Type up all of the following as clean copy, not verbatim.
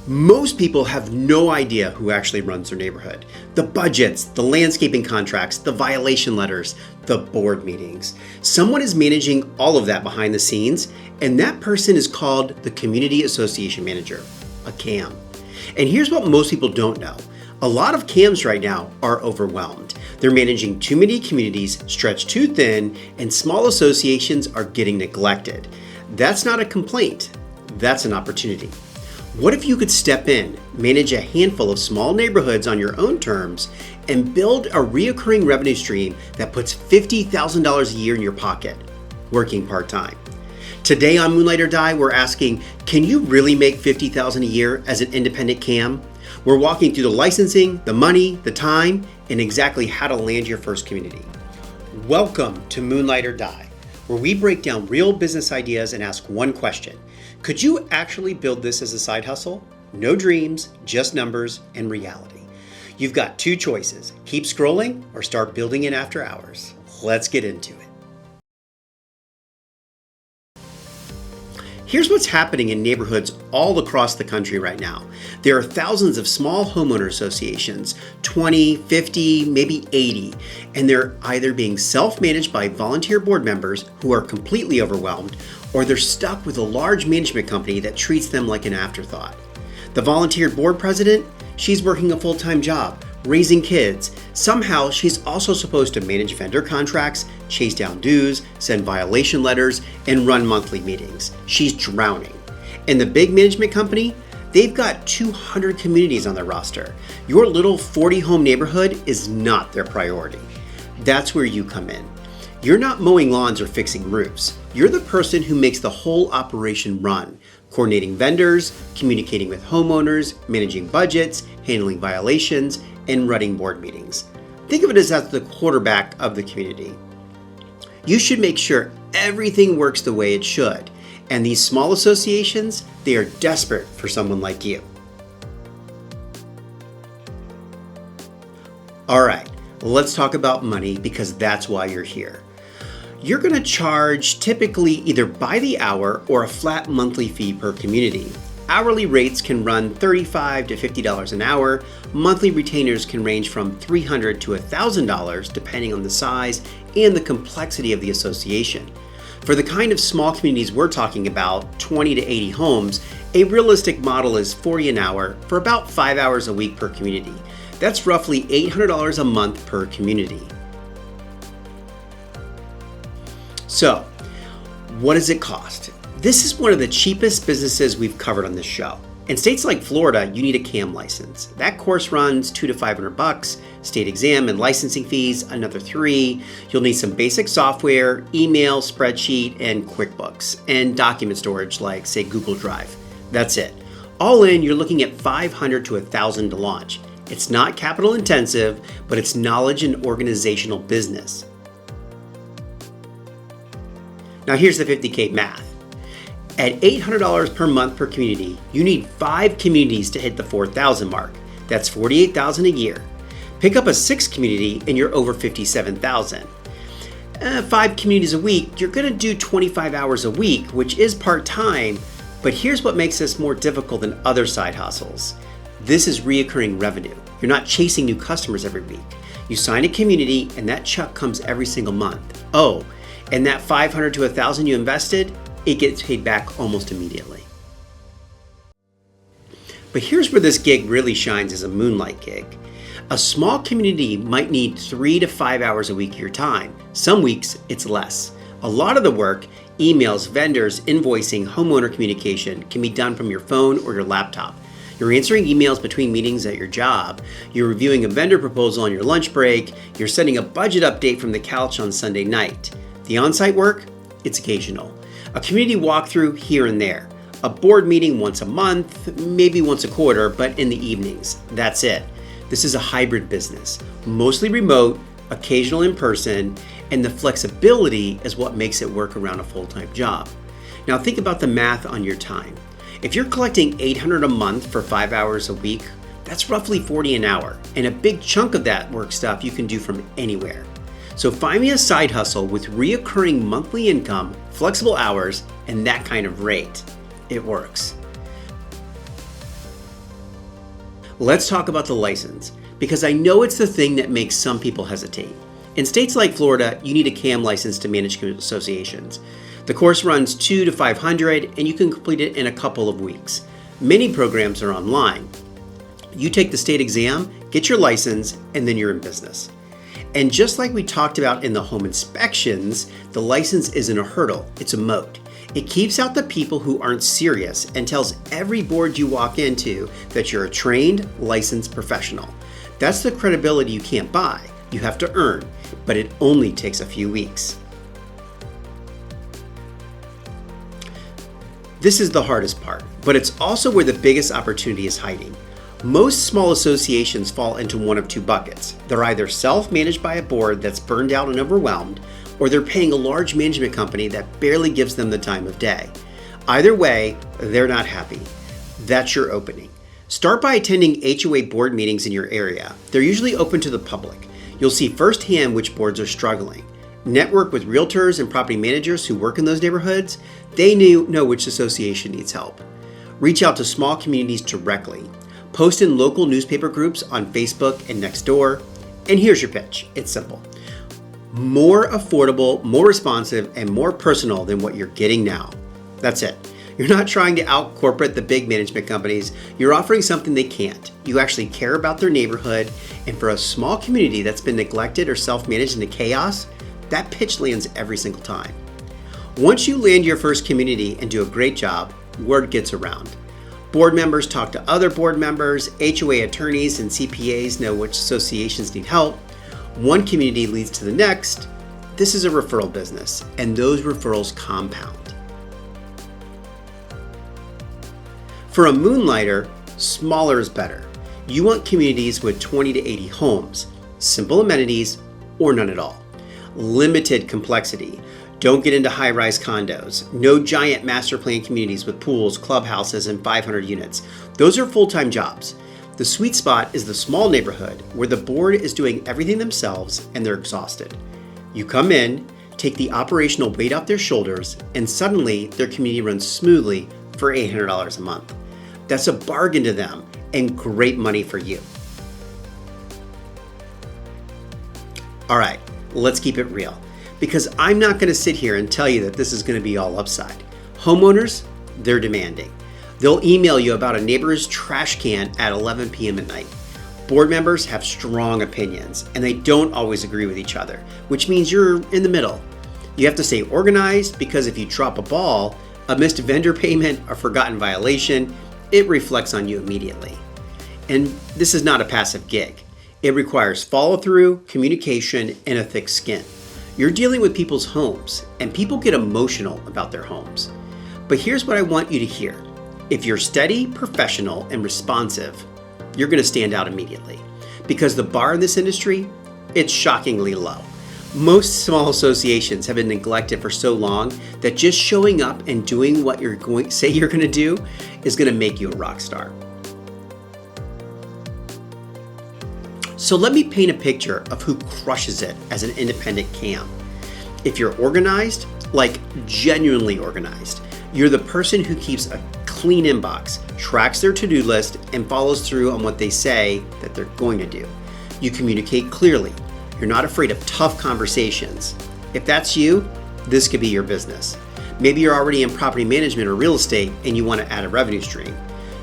Most people have no idea who actually runs their neighborhood. The budgets, the landscaping contracts, the violation letters, the board meetings. Someone is managing all of that behind the scenes, and that person is called the Community Association Manager, a CAM. And here's what most people don't know. A lot of CAMs right now are overwhelmed. They're managing too many communities, stretched too thin, and small associations are getting neglected. That's not a complaint, that's an opportunity. What if you could step in, manage a handful of small neighborhoods on your own terms, and build a reoccurring revenue stream that puts $50,000 a year in your pocket, working part-time? Today on Moonlight or Die, we're asking, can you really make $50,000 a year as an independent CAM? We're walking through the licensing, the money, the time, and exactly how to land your first community. Welcome to Moonlight or Die, where we break down real business ideas and ask one question. Could you actually build this as a side hustle? No dreams, just numbers and reality. You've got two choices, keep scrolling or start building it after hours. Let's get into it. Here's what's happening in neighborhoods all across the country right now. There are thousands of small homeowner associations, 20, 50, maybe 80, and they're either being self-managed by volunteer board members who are completely overwhelmed, or they're stuck with a large management company that treats them like an afterthought. The volunteer board president, she's working a full-time job, raising kids. Somehow, she's also supposed to manage vendor contracts, chase down dues, send violation letters, and run monthly meetings. She's drowning. And the big management company, they've got 200 communities on their roster. Your little 40-home neighborhood is not their priority. That's where you come in. You're not mowing lawns or fixing roofs. You're the person who makes the whole operation run, coordinating vendors, communicating with homeowners, managing budgets, handling violations, and running board meetings. Think of it as the quarterback of the community. You should make sure everything works the way it should. And these small associations, they are desperate for someone like you. All right, let's talk about money because that's why you're here. You're going to charge typically either by the hour or a flat monthly fee per community. Hourly rates can run $35 to $50 an hour. Monthly retainers can range from $300 to $1,000 depending on the size and the complexity of the association. For the kind of small communities we're talking about, 20 to 80 homes, a realistic model is $40 an hour for about 5 hours a week per community. That's roughly $800 a month per community. So, what does it cost? This is one of the cheapest businesses we've covered on this show. In states like Florida, you need a CAM license. That course runs $200 to $500, state exam and licensing fees, another $3. You'll need some basic software, email, spreadsheet, and QuickBooks, and document storage like, say, Google Drive. That's it. All in, you're looking at $500 to $1,000 to launch. It's not capital intensive, but it's knowledge and organizational business. Now here's the 50K math. At $800 per month per community, you need 5 communities to hit the 4,000 mark. That's $48,000 a year. Pick up a 6th community and you're over $57,000. 5 communities a week, you're gonna do 25 hours a week, which is part-time, but here's what makes this more difficult than other side hustles. This is reoccurring revenue. You're not chasing new customers every week. You sign a community and that check comes every single month. Oh, and that $500 to $1,000 you invested, it gets paid back almost immediately. But here's where this gig really shines as a moonlight gig. A small community might need 3 to 5 hours a week of your time. Some weeks, it's less. A lot of the work, emails, vendors, invoicing, homeowner communication, can be done from your phone or your laptop. You're answering emails between meetings at your job. You're reviewing a vendor proposal on your lunch break. You're sending a budget update from the couch on Sunday night. The on-site work, it's occasional. A community walkthrough here and there. A board meeting once a month, maybe once a quarter, but in the evenings. That's it. This is a hybrid business. Mostly remote, occasional in person, and the flexibility is what makes it work around a full-time job. Now think about the math on your time. If you're collecting $800 a month for 5 hours a week, that's roughly $40 an hour. And a big chunk of that work stuff you can do from anywhere. So find me a side hustle with reoccurring monthly income, flexible hours, and that kind of rate. It works. Let's talk about the license, because I know it's the thing that makes some people hesitate. In states like Florida, you need a CAM license to manage associations. The course runs 200 to 500 and you can complete it in a couple of weeks. Many programs are online. You take the state exam, get your license, and then you're in business. And just like we talked about in the home inspections, the license isn't a hurdle, it's a moat. It keeps out the people who aren't serious and tells every board you walk into that you're a trained, licensed professional. That's the credibility you can't buy, you have to earn, but it only takes a few weeks. This is the hardest part, but it's also where the biggest opportunity is hiding. Most small associations fall into one of two buckets. They're either self-managed by a board that's burned out and overwhelmed, or they're paying a large management company that barely gives them the time of day. Either way, they're not happy. That's your opening. Start by attending HOA board meetings in your area. They're usually open to the public. You'll see firsthand which boards are struggling. Network with realtors and property managers who work in those neighborhoods. They know which association needs help. Reach out to small communities directly. Post in local newspaper groups on Facebook and Nextdoor. And here's your pitch. It's simple. More affordable, more responsive, and more personal than what you're getting now. That's it. You're not trying to out-corporate the big management companies. You're offering something they can't. You actually care about their neighborhood, and for a small community that's been neglected or self-managed into chaos, that pitch lands every single time. Once you land your first community and do a great job, word gets around. Board members talk to other board members, HOA attorneys and CPAs know which associations need help. One community leads to the next. This is a referral business, and those referrals compound. For a moonlighter, smaller is better. You want communities with 20 to 80 homes, simple amenities, or none at all. Limited complexity. Don't get into high-rise condos. No giant master plan communities with pools, clubhouses, and 500 units. Those are full-time jobs. The sweet spot is the small neighborhood where the board is doing everything themselves and they're exhausted. You come in, take the operational weight off their shoulders, and suddenly their community runs smoothly for $800 a month. That's a bargain to them and great money for you. All right, let's keep it real, because I'm not going to sit here and tell you that this is going to be all upside. Homeowners, they're demanding. They'll email you about a neighbor's trash can at 11 p.m. at night. Board members have strong opinions, and they don't always agree with each other, which means you're in the middle. You have to stay organized, because if you drop a ball, a missed vendor payment, a forgotten violation, it reflects on you immediately. And this is not a passive gig. It requires follow-through, communication, and a thick skin. You're dealing with people's homes, and people get emotional about their homes. But here's what I want you to hear. If you're steady, professional, and responsive, you're going to stand out immediately. Because the bar in this industry, it's shockingly low. Most small associations have been neglected for so long that just showing up and doing what you're going to do is going to make you a rock star. So let me paint a picture of who crushes it as an independent CAM. If you're organized, like genuinely organized, you're the person who keeps a clean inbox, tracks their to-do list, and follows through on what they say that they're going to do. You communicate clearly. You're not afraid of tough conversations. If that's you, this could be your business. Maybe you're already in property management or real estate and you want to add a revenue stream.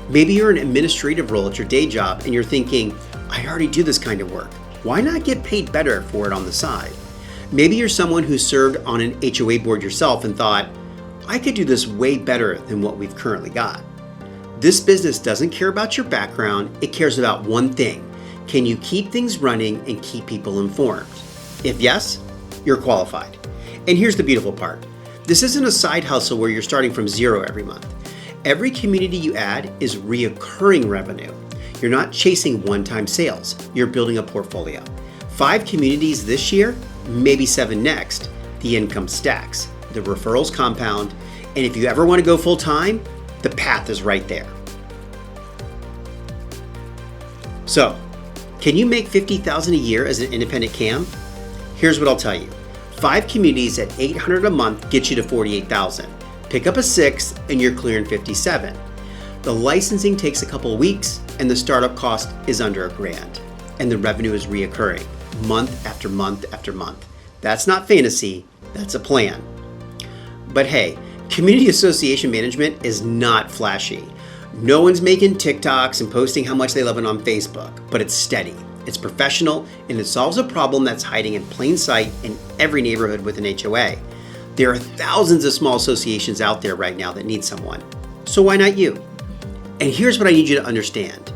Maybe you're in an administrative role at your day job and you're thinking, I already do this kind of work. Why not get paid better for it on the side? Maybe you're someone who served on an HOA board yourself and thought, I could do this way better than what we've currently got. This business doesn't care about your background, it cares about one thing. Can you keep things running and keep people informed? If yes, you're qualified. And here's the beautiful part. This isn't a side hustle where you're starting from zero every month. Every community you add is reoccurring revenue. You're not chasing one-time sales. You're building a portfolio. 5 communities this year, maybe 7 next. The income stacks. The referrals compound. And if you ever want to go full-time, the path is right there. So, can you make $50,000 a year as an independent CAM? Here's what I'll tell you. 5 communities at $800 a month get you to $48,000. Pick up a 6th and you're clearing $57,000. The licensing takes a couple of weeks, and the startup cost is under $1,000, and the revenue is reoccurring month after month after month. That's not fantasy, that's a plan. But hey, community association management is not flashy. No one's making TikToks and posting how much they love it on Facebook, but it's steady, it's professional, and it solves a problem that's hiding in plain sight in every neighborhood with an HOA. There are thousands of small associations out there right now that need someone. So why not you? And here's what I need you to understand.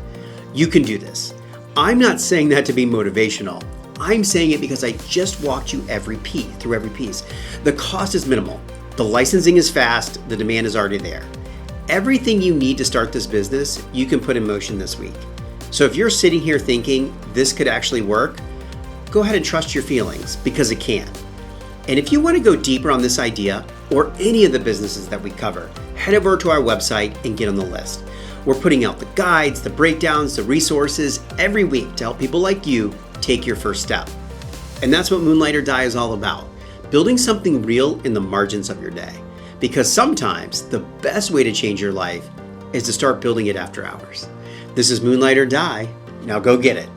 You can do this. I'm not saying that to be motivational. I'm saying it because I just walked you through every piece. The cost is minimal. The licensing is fast. The demand is already there. Everything you need to start this business, you can put in motion this week. So if you're sitting here thinking this could actually work, go ahead and trust your feelings because it can. And if you want to go deeper on this idea or any of the businesses that we cover, head over to our website and get on the list. We're putting out the guides, the breakdowns, the resources every week to help people like you take your first step. And that's what Moonlight or Die is all about, building something real in the margins of your day. Because sometimes the best way to change your life is to start building it after hours. This is Moonlight or Die. Now go get it.